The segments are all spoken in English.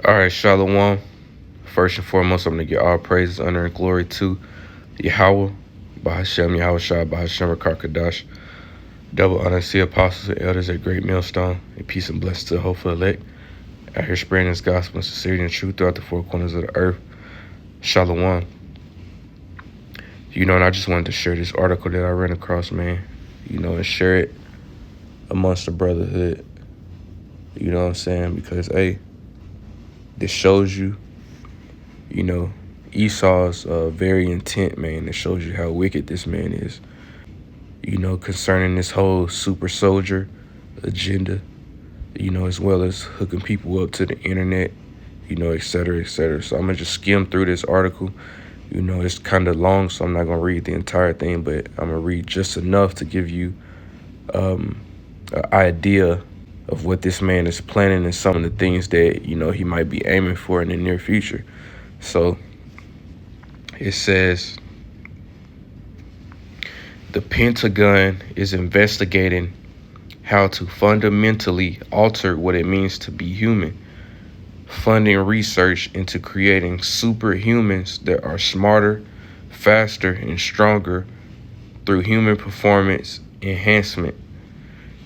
All right, Shalom. First and foremost, I'm going to give all praises, honor, and glory to Yahweh, Bahashem, Yahweh Shah, Bahashem, Rakakadash. Double honor to the apostles and elders at Great Millstone, and peace and blessings to the hopeful elect. Out here spreading this gospel and sincerity and truth throughout the four corners of the earth. Shalom. And I just wanted to share this article that I ran across, man. And share it amongst the brotherhood. You know what I'm saying? Because, hey, this shows you, Esau's very intent, man. It shows you how wicked this man is, concerning this whole super soldier agenda, as well as hooking people up to the internet, et cetera, et cetera. So I'm going to just skim through this article. It's kind of long, so I'm not going to read the entire thing, but I'm going to read just enough to give you an idea of what this man is planning and some of the things that, he might be aiming for in the near future. So it says, the Pentagon is investigating how to fundamentally alter what it means to be human, funding research into creating superhumans that are smarter, faster, and stronger through human performance enhancement.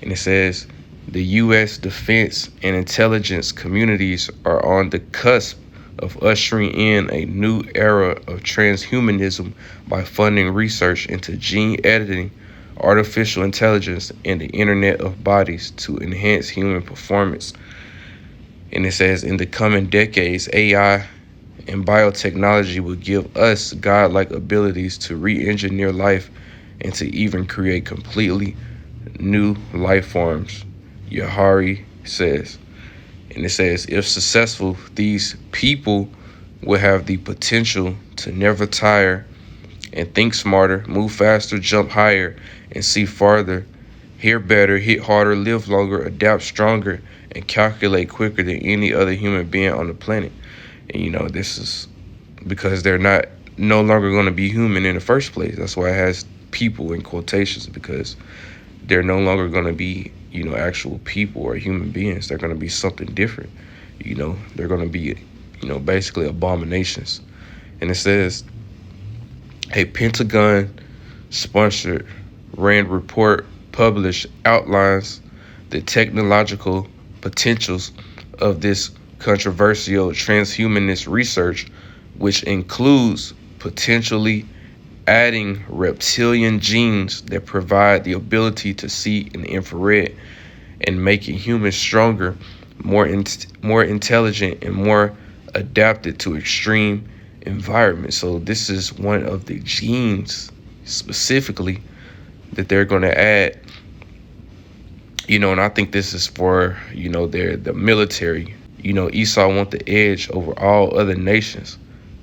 And it says, the U.S. defense and intelligence communities are on the cusp of ushering in a new era of transhumanism by funding research into gene editing, artificial intelligence, and the Internet of Bodies to enhance human performance. And it says, in the coming decades, AI and biotechnology will give us godlike abilities to re-engineer life and to even create completely new life forms, Yahari says. And it says, if successful, these people will have the potential to never tire and think smarter, move faster, jump higher, and see farther, hear better, hit harder, live longer, adapt stronger, and calculate quicker than any other human being on the planet. And this is because they're no longer going to be human in the first place. That's why it has people in quotations, because they're no longer going to be, actual people or human beings. They're going to be something different. They're going to be, basically abominations. And it says, a Pentagon-sponsored RAND report published outlines the technological potentials of this controversial transhumanist research, which includes potentially adding reptilian genes that provide the ability to see in the infrared and making humans stronger, more intelligent, and more adapted to extreme environments. So this is one of the genes specifically that they're going to add, and I think this is for, the military. Esau want the edge over all other nations.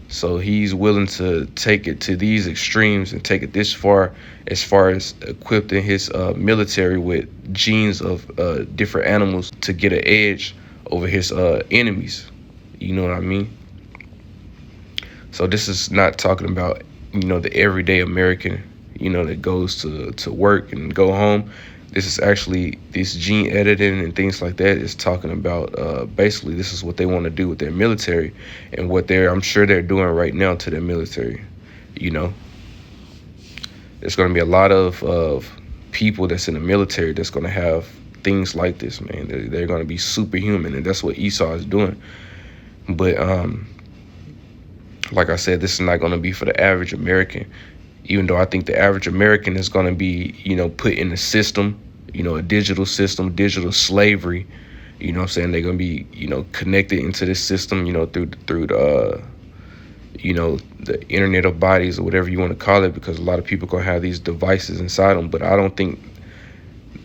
So he's willing to take it to these extremes and take it this far as equipping his military with genes of different animals to get an edge over his enemies. You know what I mean? So this is not talking about, the everyday American, that goes to work and go home. This is actually, this gene editing and things like that is talking about, basically, this is what they want to do with their military and what I'm sure they're doing right now to their military. There's going to be a lot of people that's in the military that's going to have things like this, man. They're going to be superhuman, and that's what Esau is doing. But like I said, this is not going to be for the average American. Even though I think the average American is going to be, put in a system, a digital system, digital slavery. What I'm saying? They're going to be, connected into this system, through the, the Internet of Bodies, or whatever you want to call it, because a lot of people are going to have these devices inside them. But I don't think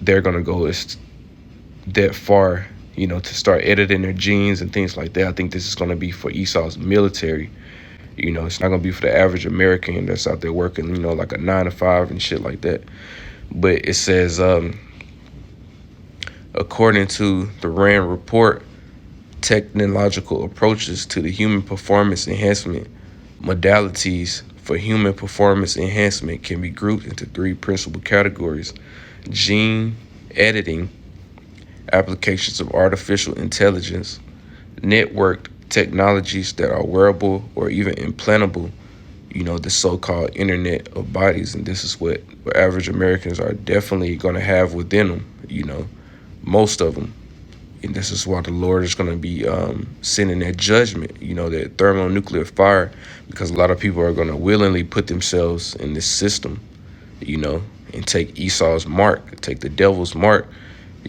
they're going to go that far, to start editing their genes and things like that. I think this is going to be for Esau's military. It's not going to be for the average American that's out there working, like a 9 to 5 and shit like that. But it says, according to the RAND report, technological approaches to the human performance enhancement modalities for human performance enhancement can be grouped into 3 principal categories: gene editing, applications of artificial intelligence, networked technologies that are wearable or even implantable, the so-called internet of bodies. And this is what average Americans are definitely going to have within them, most of them. And this is why the Lord is going to be sending that judgment, that thermonuclear fire, because a lot of people are going to willingly put themselves in this system, and take Esau's mark, take the devil's mark,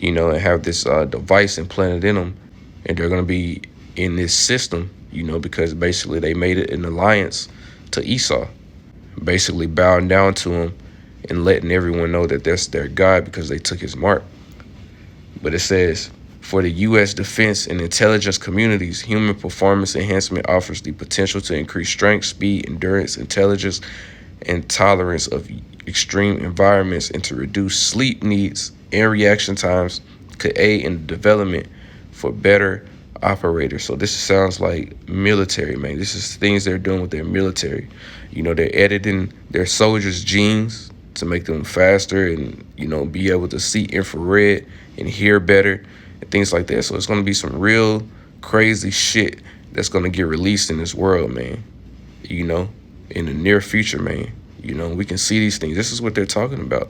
and have this device implanted in them. And they're going to be in this system, because basically they made it an alliance to Esau, basically bowing down to him and letting everyone know that that's their God because they took his mark. But it says, for the U.S. defense and intelligence communities, human performance enhancement offers the potential to increase strength, speed, endurance, intelligence, and tolerance of extreme environments, and to reduce sleep needs and reaction times, could aid in the development for better operators. So this sounds like military, man. This is things they're doing with their military. They're editing their soldiers' genes to make them faster and, be able to see infrared and hear better and things like that. So it's going to be some real crazy shit that's going to get released in this world, man, in the near future, man. We can see these things. This is what they're talking about.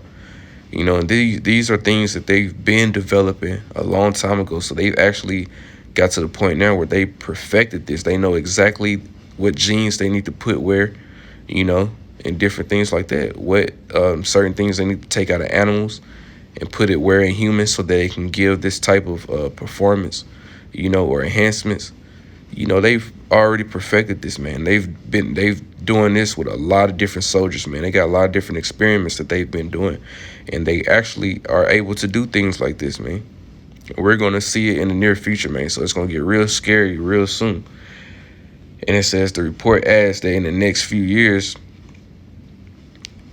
And these are things that they've been developing a long time ago. So they've actually got to the point now where they perfected this. They know exactly what genes they need to put where, and different things like that. What certain things they need to take out of animals and put it where in humans so that they can give this type of performance, or enhancements. They've already perfected this, man. They've doing this with a lot of different soldiers, man. They got a lot of different experiments that they've been doing, and they actually are able to do things like this, man. We're going to see it in the near future, man. So it's going to get real scary real soon. And it says the report adds that in the next few years,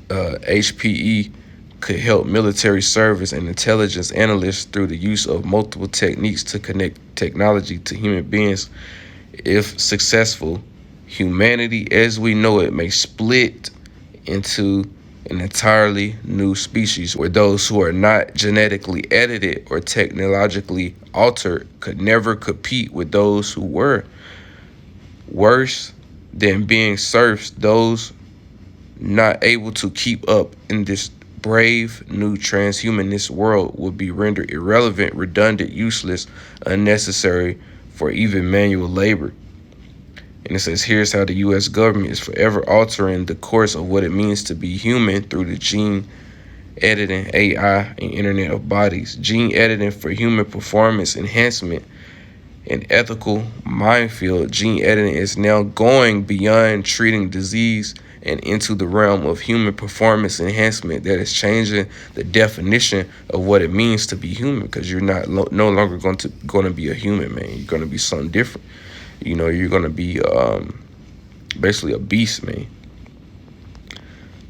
HPE could help military service and intelligence analysts through the use of multiple techniques to connect technology to human beings. If successful, humanity as we know it may split into an entirely new species where those who are not genetically edited or technologically altered could never compete with those who were. Worse than being serfs, those not able to keep up in this brave new transhumanist world would be rendered irrelevant, redundant, useless, unnecessary for even manual labor. And it says, here's how the U.S. government is forever altering the course of what it means to be human through the gene editing, AI, and Internet of Bodies. Gene editing for human performance enhancement and ethical minefield. Gene editing is now going beyond treating disease and into the realm of human performance enhancement that is changing the definition of what it means to be human, because you're no longer going to be a human, man. You're going to be something different. You're going to be basically a beast, man.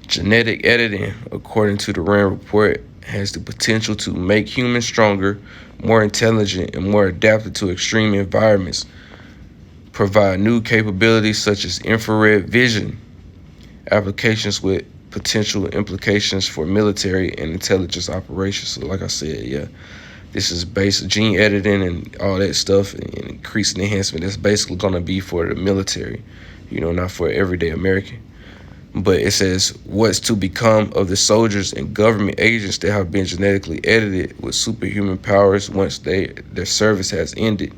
Genetic editing, according to the RAND report, has the potential to make humans stronger, more intelligent, and more adapted to extreme environments, provide new capabilities such as infrared vision, applications with potential implications for military and intelligence operations. So like I said, yeah, this is based gene editing and all that stuff and increasing enhancement. That's basically going to be for the military, not for everyday American. But it says what's to become of the soldiers and government agents that have been genetically edited with superhuman powers once their service has ended.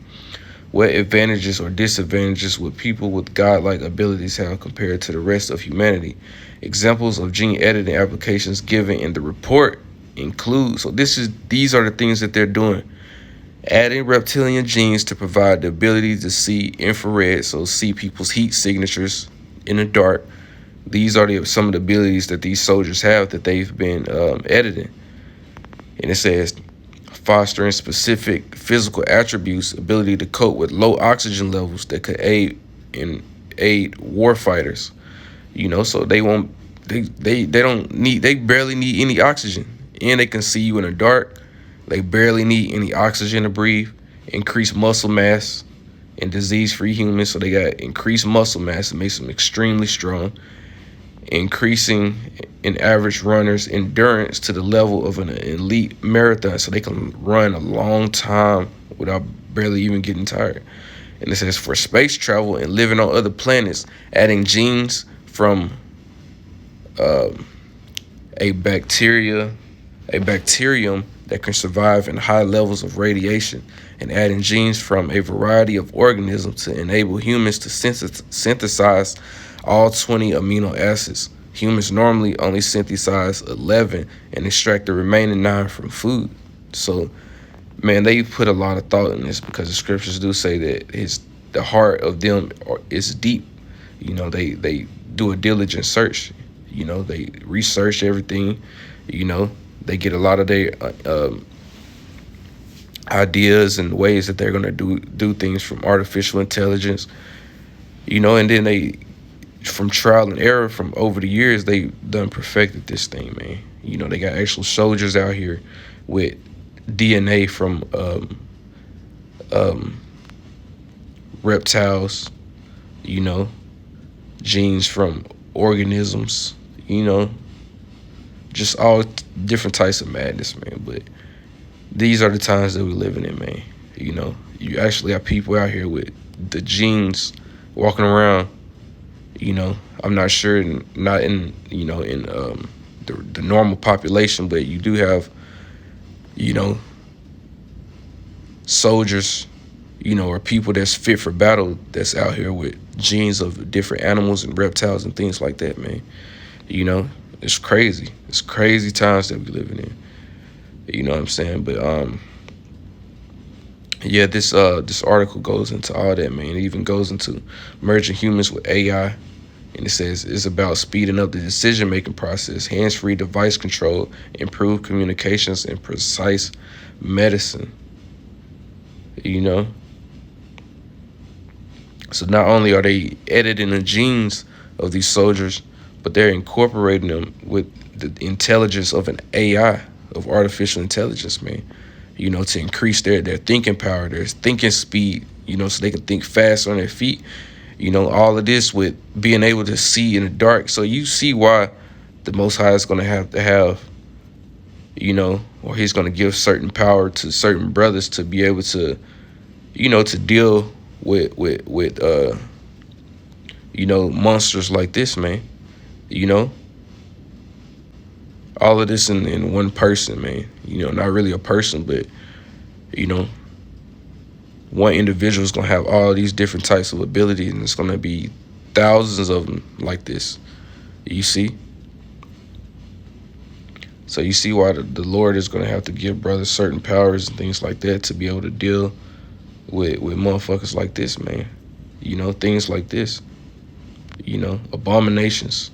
What advantages or disadvantages would people with godlike abilities have compared to the rest of humanity? Examples of gene editing applications given in the report include, so these are the things that they're doing. Adding reptilian genes to provide the ability to see infrared, so see people's heat signatures in the dark. These are some of the abilities that these soldiers have that they've been editing. And it says fostering specific physical attributes, ability to cope with low oxygen levels that could aid warfighters. So they barely need any oxygen, and they can see you in the dark. They barely need any oxygen to breathe. Increase muscle mass in disease-free humans, so they got increased muscle mass. It makes them extremely strong. Increasing in average runners' endurance to the level of an elite marathon, so they can run a long time without barely even getting tired. And it says for space travel and living on other planets, adding genes from um, a bacterium that can survive in high levels of radiation, and adding genes from a variety of organisms to enable humans to synthesize all 20 amino acids. Humans normally only synthesize 11 and extract the remaining 9 from food. So, man, they put a lot of thought in this, because the scriptures do say that the heart of them is deep. They do a diligent search. They research everything. They get a lot of their ideas and ways that they're gonna do things from artificial intelligence. And then they, from trial and error from over the years, they done perfected this thing, man. They got actual soldiers out here with DNA from reptiles, genes from organisms, just all different types of madness, man. But these are the times that we're living in, man. You actually have people out here with the genes walking around. I'm not sure, not in the normal population, but you do have soldiers, or people that's fit for battle, that's out here with genes of different animals and reptiles and things like that, man. It's crazy. It's crazy times that we're living in. You know what I'm saying? But yeah, this article goes into all that, man. It even goes into merging humans with AI. And it says it's about speeding up the decision-making process, hands-free device control, improved communications, and precise medicine. So not only are they editing the genes of these soldiers, but they're incorporating them with the intelligence of an AI, of artificial intelligence, man. To increase their thinking power, their thinking speed, so they can think fast on their feet. All of this with being able to see in the dark. So you see why the Most High is going to have, or he's going to give certain power to certain brothers to be able to, to deal with monsters like this, man. All of this in one person, man. Not really a person, but, one individual is going to have all these different types of abilities, and it's going to be thousands of them like this. You see? So you see why the Lord is going to have to give brothers certain powers and things like that to be able to deal with motherfuckers like this, man. Things like this. Abominations.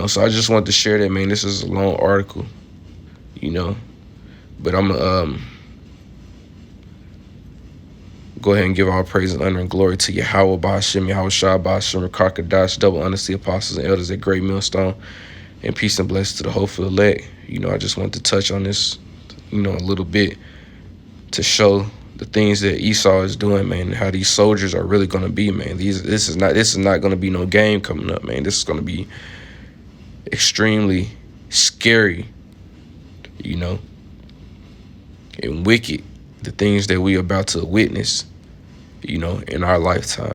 So I just wanted to share that, man. This is a long article, but I'm go ahead and give all praise and honor and glory to Yahweh Ba'ashem, Yahweh Shah Ba'ashem, Rakakadash, double honor to the apostles and elders at Great Millstone, and peace and blessings to the hopeful elect. I just wanted to touch on this, a little bit to show the things that Esau is doing, man, and how these soldiers are really going to be, man. This is not going to be no game coming up, man. This is going to be extremely scary, and wicked, the things that we about to witness, in our lifetime.